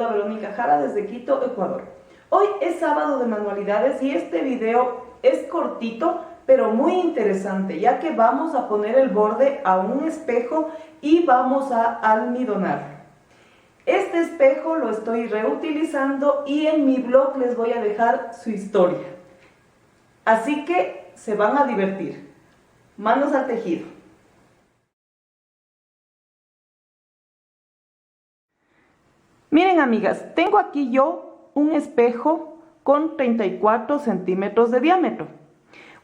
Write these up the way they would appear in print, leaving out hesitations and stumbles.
saluda Verónica Jara desde Quito, Ecuador. Hoy es sábado de manualidades y este video es cortito pero muy interesante, ya que vamos a poner el borde a un espejo y vamos a almidonar. Este espejo lo estoy reutilizando y en mi blog les voy a dejar su historia. Así que se van a divertir. Manos al tejido. Miren, amigas, tengo aquí yo un espejo con 34 centímetros de diámetro.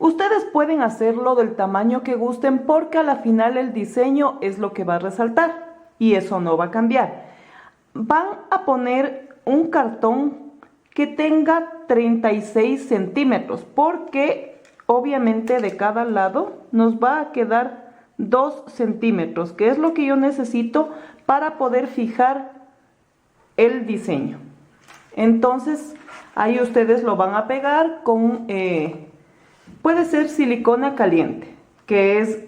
Ustedes pueden hacerlo del tamaño que gusten porque a la final el diseño es lo que va a resaltar y eso no va a cambiar. Van a poner un cartón que tenga 36 centímetros porque obviamente de cada lado nos va a quedar 2 centímetros, que es lo que yo necesito para poder fijar el diseño. Entonces ahí ustedes lo van a pegar con puede ser silicona caliente, que es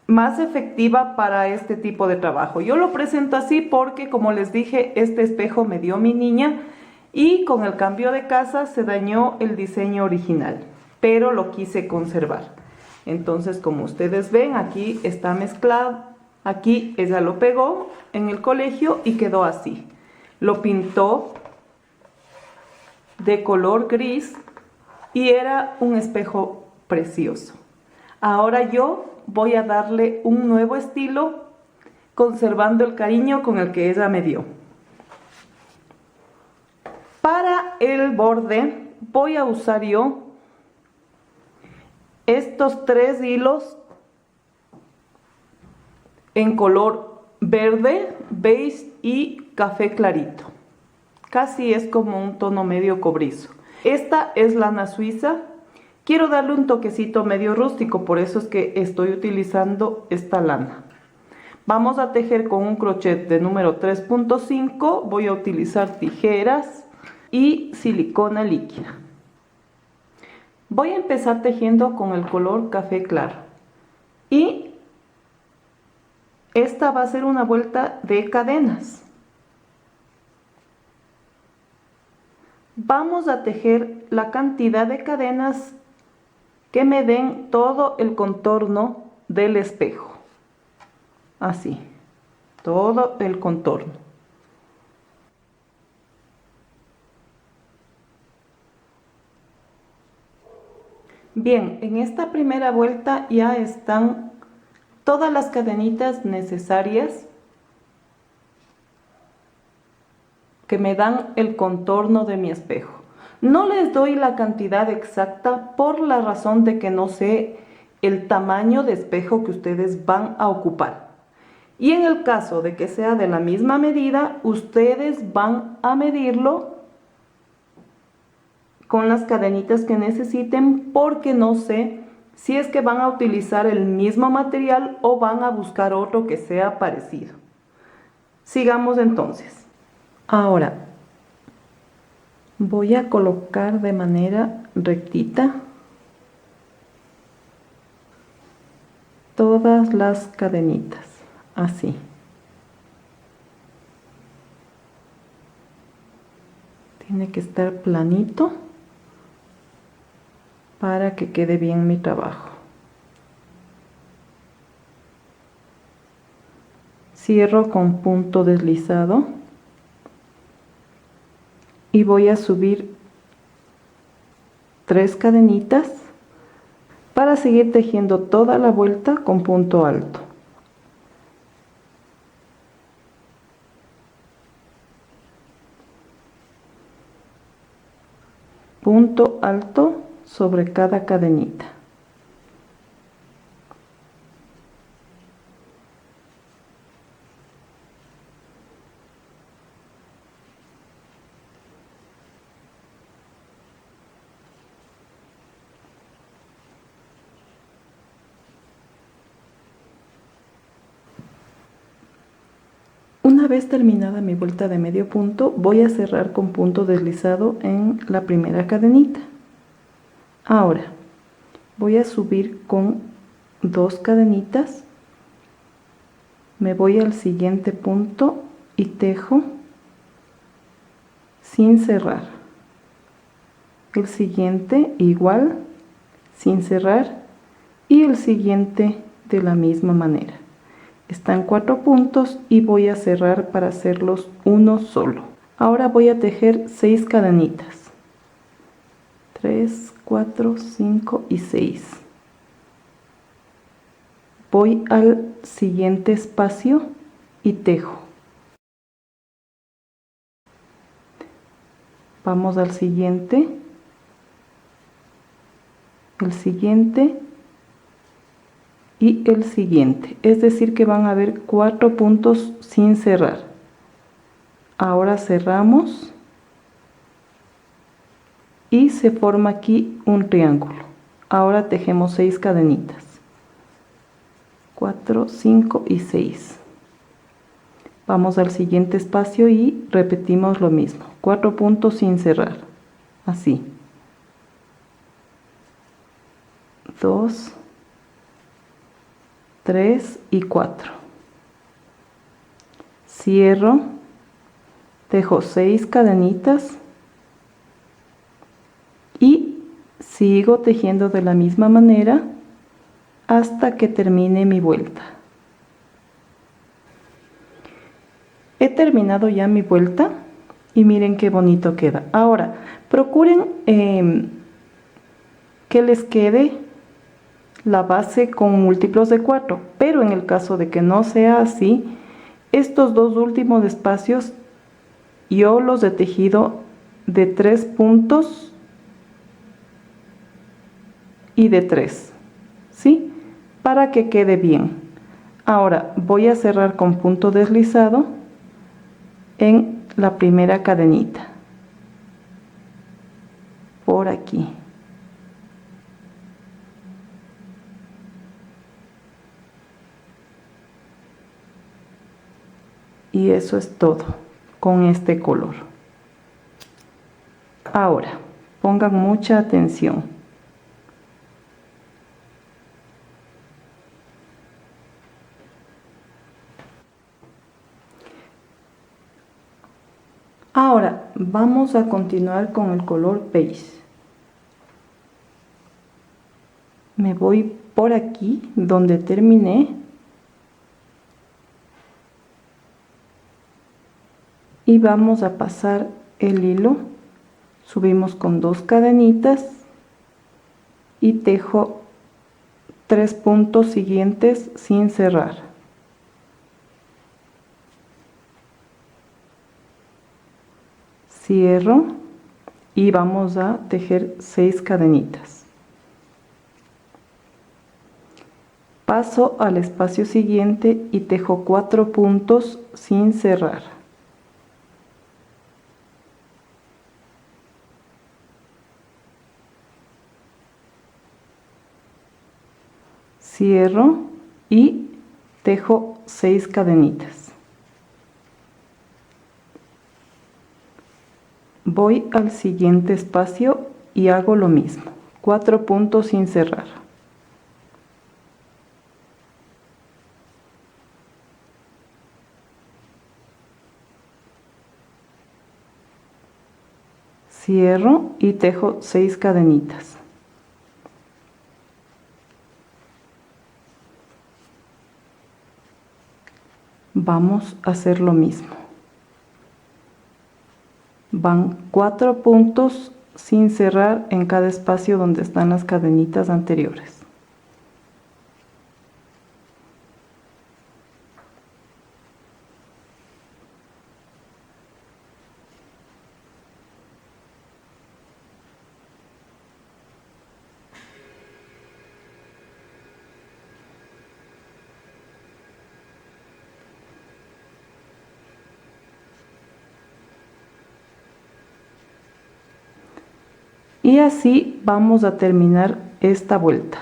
más efectiva para este tipo de trabajo. Yo lo presento así porque, como les dije, este espejo me dio mi niña y con el cambio de casa se dañó el diseño original, pero lo quise conservar. Entonces, como ustedes ven, aquí está mezclado. Aquí ella lo pegó en el colegio y quedó así. Lo pintó de color gris y era un espejo precioso. Ahora yo voy a darle un nuevo estilo, conservando el cariño con el que ella me dio. Para el borde voy a usar yo estos 3 hilos en color verde, beige y café clarito. Casi es como un tono medio cobrizo. Esta es lana suiza. Quiero darle un toquecito medio rústico, por eso es que estoy utilizando esta lana. Vamos a tejer con un crochet de número 3.5. Voy a utilizar tijeras y silicona líquida. Voy a empezar tejiendo con el color café claro. Y esta va a ser una vuelta de cadenas. Vamos a tejer la cantidad de cadenas que me den todo el contorno del espejo. Así, todo el contorno. Bien, en esta primera vuelta ya están todas las cadenitas necesarias que me dan el contorno de mi espejo. No les doy la cantidad exacta por la razón de que no sé el tamaño de espejo que ustedes van a ocupar. Y en el caso de que sea de la misma medida, ustedes van a medirlo con las cadenitas que necesiten, porque no sé si es que van a utilizar el mismo material o van a buscar otro que sea parecido. Sigamos entonces. Ahora voy a colocar de manera rectita todas las cadenitas, así. Tiene que estar planito para que quede bien mi trabajo. Cierro con punto deslizado y voy a subir 3 cadenitas para seguir tejiendo toda la vuelta con punto alto. Punto alto sobre cada cadenita. Una vez terminada mi vuelta de medio punto, voy a cerrar con punto deslizado en la primera cadenita. Ahora voy a subir con 2 cadenitas, me voy al siguiente punto y tejo sin cerrar. El siguiente igual, sin cerrar, y el siguiente de la misma manera. Están 4 puntos y voy a cerrar para hacerlos uno solo. Ahora voy a tejer 6 cadenitas. 3, 4, 5 y 6. Voy al siguiente espacio y tejo. Vamos al siguiente, el siguiente y el siguiente. Es decir que van a haber 4 puntos sin cerrar. Ahora cerramos y se forma aquí un triángulo. Ahora tejemos 6 cadenitas. 4, 5 y 6. Vamos al siguiente espacio y repetimos lo mismo. 4 puntos sin cerrar. Así. 2, 3 y 4. Cierro. Tejo 6 cadenitas. Y sigo tejiendo de la misma manera hasta que termine mi vuelta. He terminado ya mi vuelta y miren qué bonito queda. Ahora, procuren que les quede la base con múltiplos de 4, pero en el caso de que no sea así, estos dos últimos espacios yo los he tejido de 3 puntos y de 3, ¿sí? Para que quede bien. Ahora voy a cerrar con punto deslizado en la primera cadenita, por aquí. Y eso es todo con este color. Ahora, pongan mucha atención. Ahora vamos a continuar con el color beige. Me voy por aquí donde terminé y vamos a pasar el hilo. Subimos con 2 cadenitas y tejo 3 puntos siguientes sin cerrar. Cierro y vamos a tejer 6 cadenitas. Paso al espacio siguiente y tejo 4 puntos sin cerrar. Cierro y tejo 6 cadenitas. Voy al siguiente espacio y hago lo mismo, 4 puntos sin cerrar. Cierro y tejo 6 cadenitas. Vamos a hacer lo mismo. Van 4 puntos sin cerrar en cada espacio donde están las cadenitas anteriores. Y así vamos a terminar esta vuelta.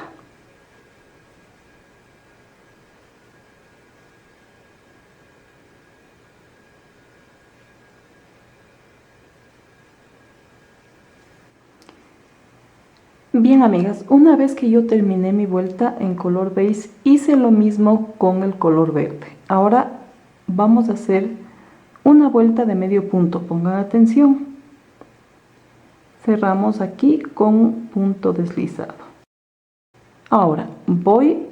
Bien amigas, una vez que yo terminé mi vuelta en color beige, hice lo mismo con el color verde. Ahora vamos a hacer una vuelta de medio punto, pongan atención. Cerramos aquí con punto deslizado. Ahora voy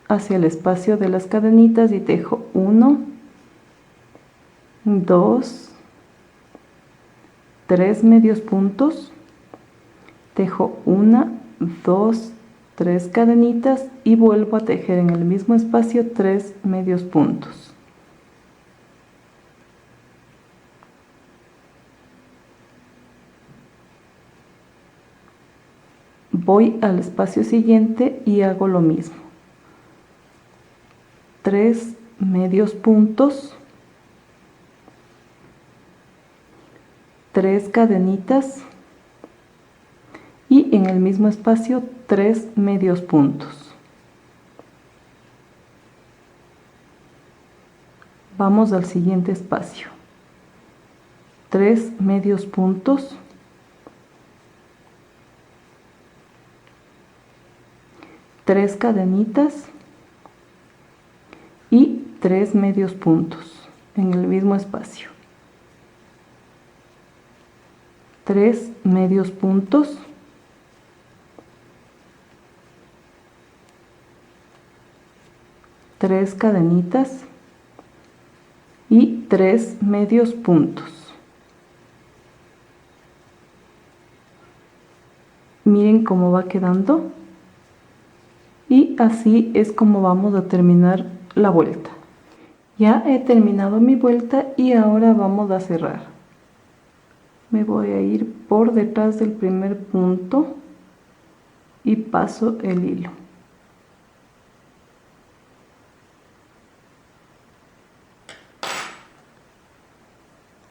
hacia el espacio de las cadenitas y tejo 1, 2, 3 medios puntos, tejo 1, 2, 3 cadenitas y vuelvo a tejer en el mismo espacio 3 medios puntos. Voy al espacio siguiente y hago lo mismo. 3 medios puntos, 3 cadenitas y en el mismo espacio 3 medios puntos. Vamos al siguiente espacio. 3 medios puntos, 3 cadenitas y 3 medios puntos en el mismo espacio. 3 medios puntos, 3 cadenitas y 3 medios puntos. Miren cómo va quedando. Y así es como vamos a terminar la vuelta. Ya he terminado mi vuelta y ahora vamos a cerrar. Me voy a ir por detrás del primer punto y paso el hilo.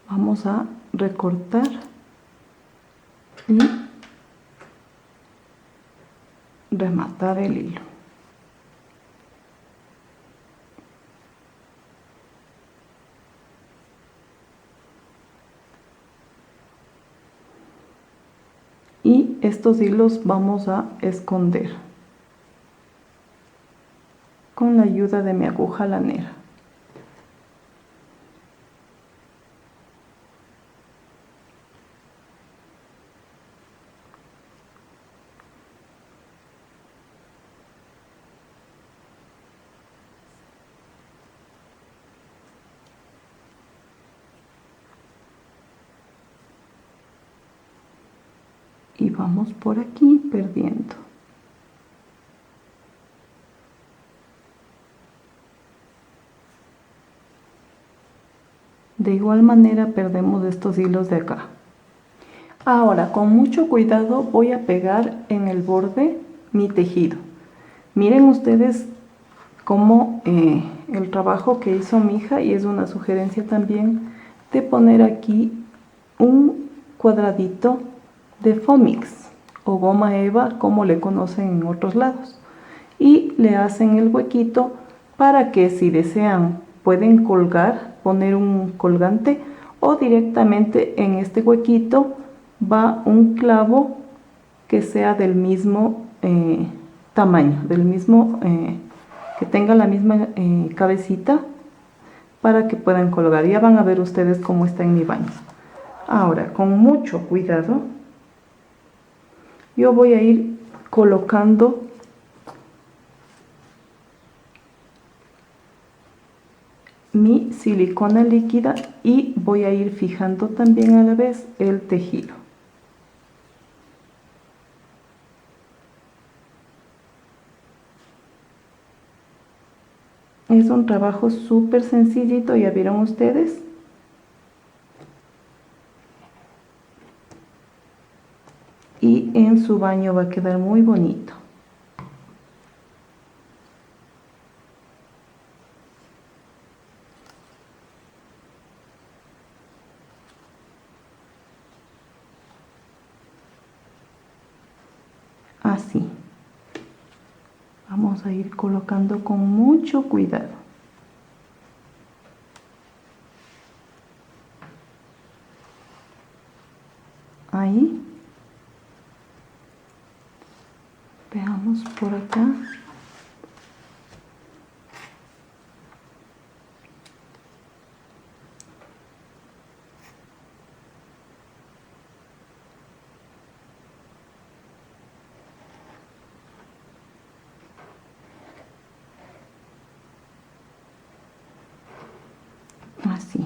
Vamos a recortar y rematar el hilo. Y estos hilos vamos a esconder con la ayuda de mi aguja lanera. Y vamos por aquí perdiendo. De igual manera perdemos estos hilos de acá. Ahora con mucho cuidado voy a pegar en el borde mi tejido. Miren ustedes cómo el trabajo que hizo mi hija, y es una sugerencia también de poner aquí un cuadradito de Fomix o goma eva, como le conocen en otros lados, y le hacen el huequito para que si desean pueden colgar, poner un colgante, o directamente en este huequito va un clavo que sea del mismo tamaño, del mismo que tenga la misma cabecita, para que puedan colgar. Ya van a ver ustedes cómo está en mi baño. Ahora con mucho cuidado yo voy a ir colocando mi silicona líquida y voy a ir fijando también a la vez el tejido. Es un trabajo súper sencillito, ya vieron ustedes. Y en su baño va a quedar muy bonito. Así. Vamos a ir colocando con mucho cuidado. Ahí. Veamos por acá. así.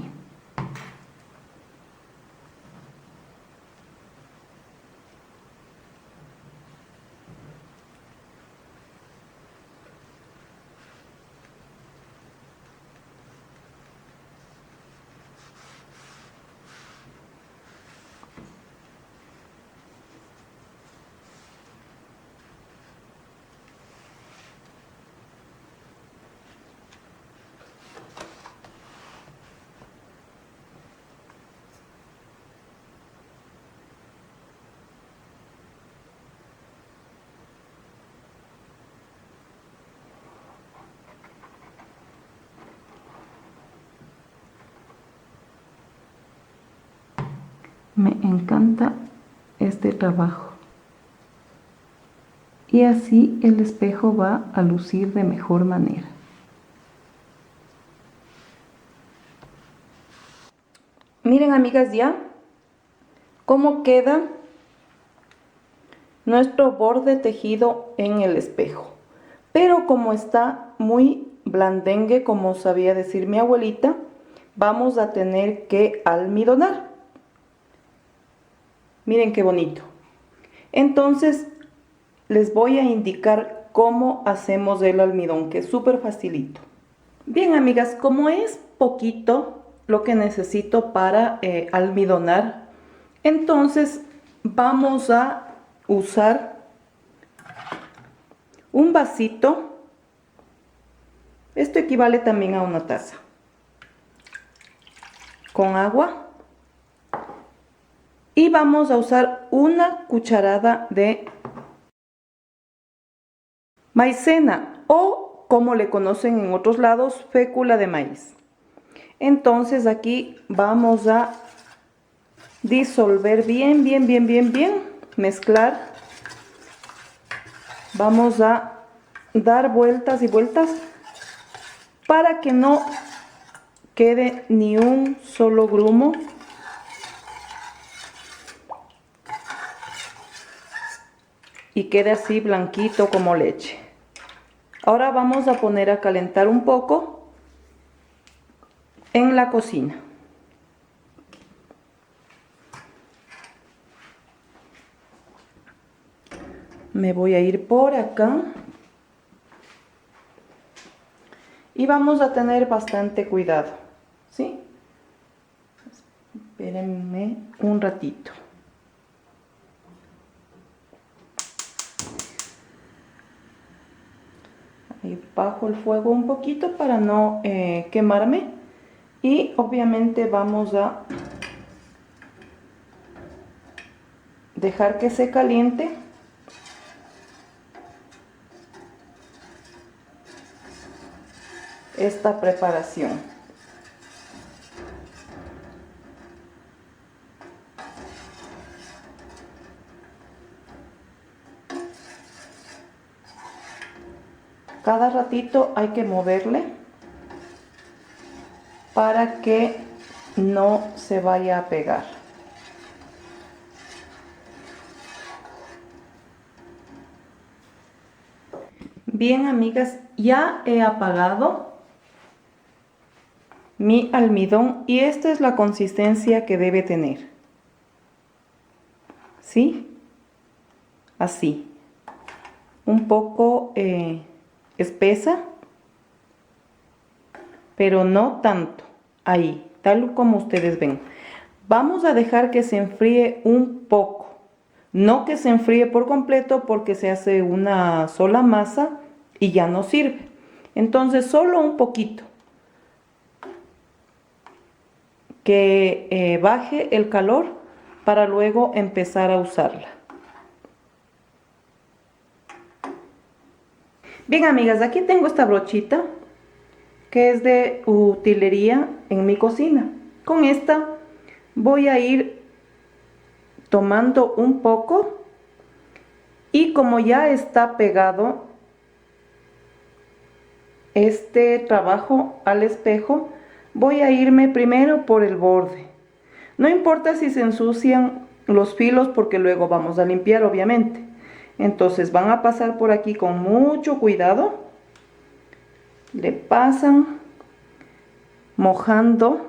Me encanta este trabajo. Y así el espejo va a lucir de mejor manera. Miren, amigas, ya cómo queda nuestro borde tejido en el espejo. Pero como está muy blandengue, como sabía decir mi abuelita, vamos a tener que almidonar. Miren qué bonito. Entonces les voy a indicar cómo hacemos el almidón, que es súper facilito. Bien, amigas, como es poquito lo que necesito para almidonar, entonces vamos a usar un vasito. Esto equivale también a una taza, con agua. Y vamos a usar una cucharada de maicena, o como le conocen en otros lados, fécula de maíz. Entonces aquí vamos a disolver bien, mezclar. Vamos a dar vueltas y vueltas para que no quede ni un solo grumo. Y quede así blanquito como leche. Ahora vamos a poner a calentar un poco en la cocina. Me voy a ir por acá. Y vamos a tener bastante cuidado, ¿sí? Espérenme un ratito. Ahí bajo el fuego un poquito para no quemarme. Y obviamente vamos a dejar que se caliente. Esta preparación. Cada ratito hay que moverle para que no se vaya a pegar. Bien, amigas, ya he apagado mi almidón y esta es la consistencia que debe tener. ¿Sí? Así. Un poco espesa, pero no tanto. Ahí, tal como ustedes ven. Vamos a dejar que se enfríe un poco. No que se enfríe por completo porque se hace una sola masa y ya no sirve. Entonces solo un poquito. Que baje el calor para luego empezar a usarla. Bien, amigas, aquí tengo esta brochita que es de utilería en mi cocina. Con esta voy a ir tomando un poco y como ya está pegado este trabajo al espejo, voy a irme primero por el borde. No importa si se ensucian los filos porque luego vamos a limpiar, obviamente. Entonces van a pasar por aquí con mucho cuidado. Le pasan mojando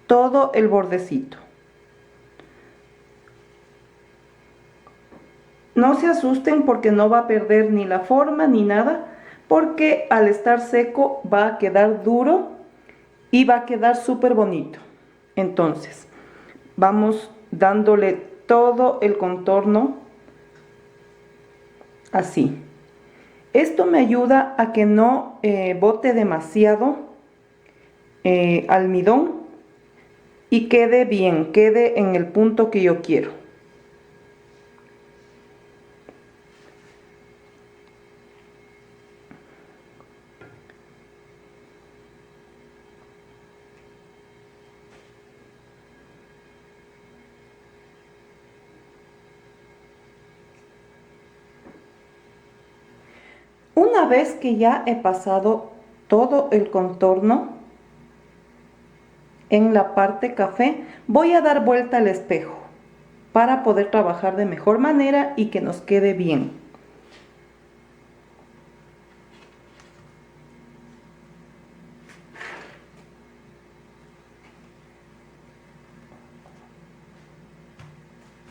todo el bordecito. No se asusten porque no va a perder ni la forma ni nada, porque al estar seco va a quedar duro y va a quedar súper bonito. Entonces, vamos dándole todo el contorno así. Esto me ayuda a que no bote demasiado almidón y quede bien, quede en el punto que yo quiero. Una vez que ya he pasado todo el contorno en la parte café, voy a dar vuelta al espejo para poder trabajar de mejor manera y que nos quede bien.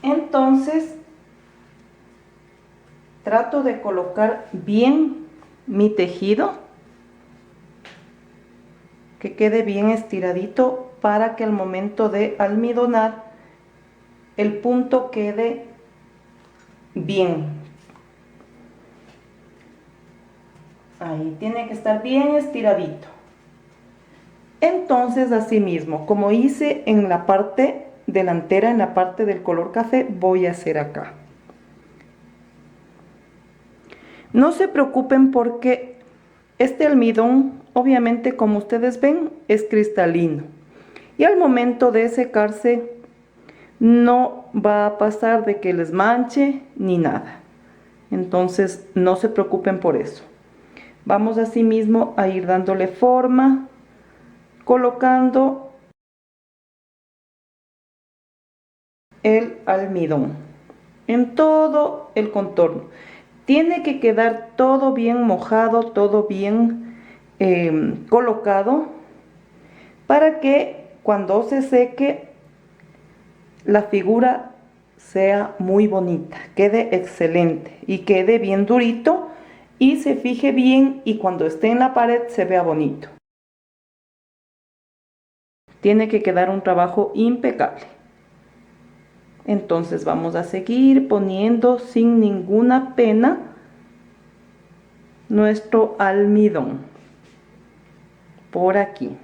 Entonces, trato de colocar bien mi tejido, que quede bien estiradito para que al momento de almidonar el punto quede bien. Ahí tiene que estar bien estiradito. Entonces, así mismo, como hice en la parte delantera, en la parte del color café, voy a hacer acá. No se preocupen porque este almidón, obviamente, como ustedes ven, es cristalino. Y al momento de secarse, no va a pasar de que les manche ni nada. Entonces, no se preocupen por eso. Vamos así mismo a ir dándole forma, colocando el almidón en todo el contorno. Tiene que quedar todo bien mojado, todo bien colocado, para que cuando se seque la figura sea muy bonita, quede excelente y quede bien durito y se fije bien, y cuando esté en la pared se vea bonito. Tiene que quedar un trabajo impecable. Entonces vamos a seguir poniendo sin ninguna pena nuestro almidón por aquí.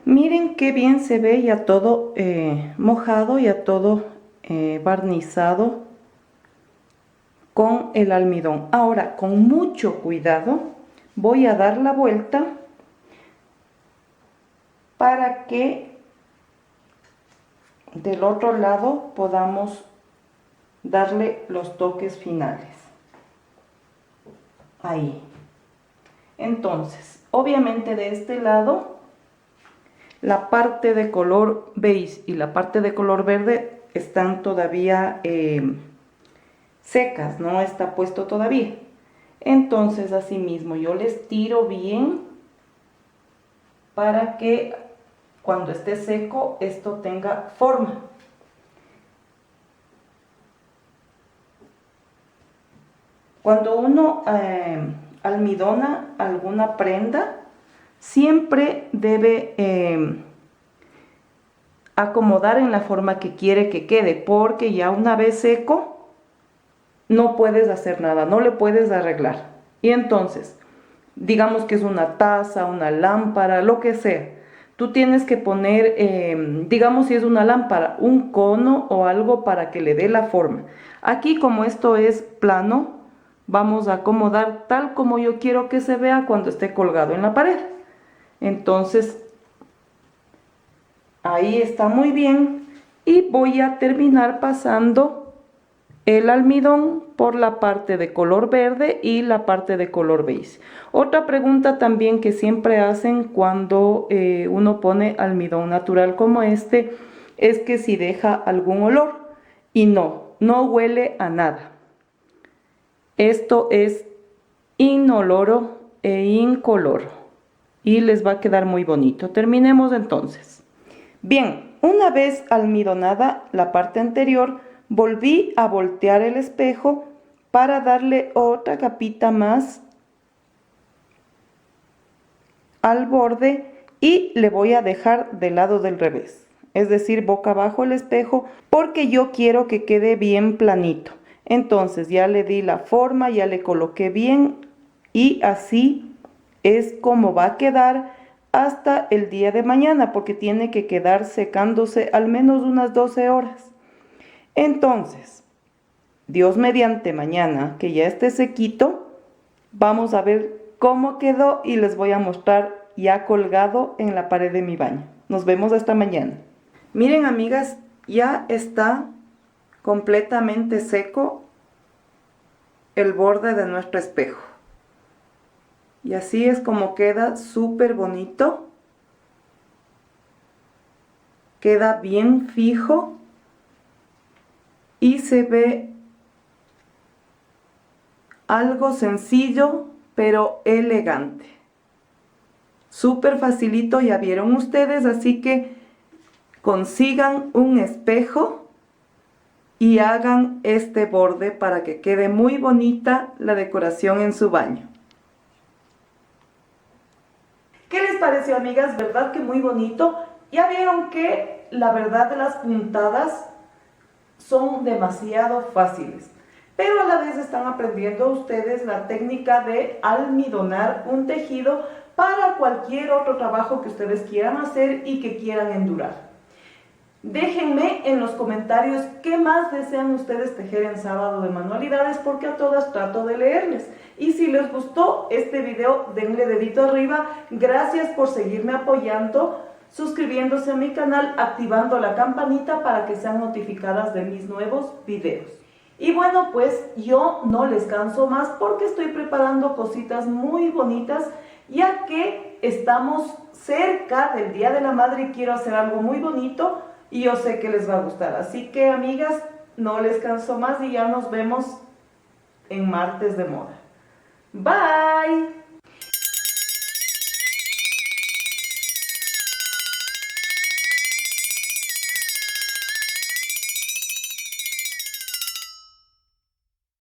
Miren qué bien se ve ya todo mojado, ya todo barnizado con el almidón. Ahora, con mucho cuidado, voy a dar la vuelta para que del otro lado podamos darle los toques finales. Ahí. Entonces, obviamente de este lado, la parte de color beige y la parte de color verde están todavía secas, no está puesto todavía. Entonces, así mismo yo les tiro bien para que cuando esté seco esto tenga forma. Cuando uno almidona alguna prenda, siempre debe acomodar en la forma que quiere que quede, porque ya una vez seco no puedes hacer nada, no le puedes arreglar. Y entonces, digamos que es una taza, una lámpara, lo que sea, tú tienes que poner, digamos si es una lámpara, un cono o algo para que le dé la forma. Aquí, como esto es plano, vamos a acomodar tal como yo quiero que se vea cuando esté colgado en la pared. Entonces, ahí está muy bien, y voy a terminar pasando el almidón por la parte de color verde y la parte de color beige. Otra pregunta también que siempre hacen cuando uno pone almidón natural como este es que si deja algún olor, y no huele a nada. Esto es inoloro e incoloro y les va a quedar muy bonito. Terminemos entonces. Bien, una vez almidonada la parte anterior, volví a voltear el espejo para darle otra capita más al borde y le voy a dejar del lado del revés, es decir, boca abajo el espejo, porque yo quiero que quede bien planito. Entonces ya le di la forma, ya le coloqué bien y así es como va a quedar hasta el día de mañana, porque tiene que quedar secándose al menos unas 12 horas. Entonces, Dios mediante mañana, que ya esté sequito, vamos a ver cómo quedó y les voy a mostrar ya colgado en la pared de mi baño. Nos vemos hasta mañana. Miren, amigas, ya está completamente seco el borde de nuestro espejo. Y así es como queda, súper bonito. Queda bien fijo y se ve algo sencillo pero elegante. Súper facilito, ya vieron ustedes, así que consigan un espejo y hagan este borde para que quede muy bonita la decoración en su baño. ¿Qué les pareció, amigas? ¿Verdad que muy bonito? Ya vieron que la verdad de las puntadas son demasiado fáciles, pero a la vez están aprendiendo ustedes la técnica de almidonar un tejido para cualquier otro trabajo que ustedes quieran hacer y que quieran endurar. Déjenme en los comentarios qué más desean ustedes tejer en sábado de manualidades, porque a todas trato de leerles. Y si les gustó este video, denle dedito arriba. Gracias por seguirme apoyando, suscribiéndose a mi canal, activando la campanita para que sean notificadas de mis nuevos videos. Y bueno, pues yo no les canso más porque estoy preparando cositas muy bonitas, ya que estamos cerca del Día de la Madre y quiero hacer algo muy bonito. Y yo sé que les va a gustar. Así que, amigas, no les canso más y ya nos vemos en Martes de Moda. Bye.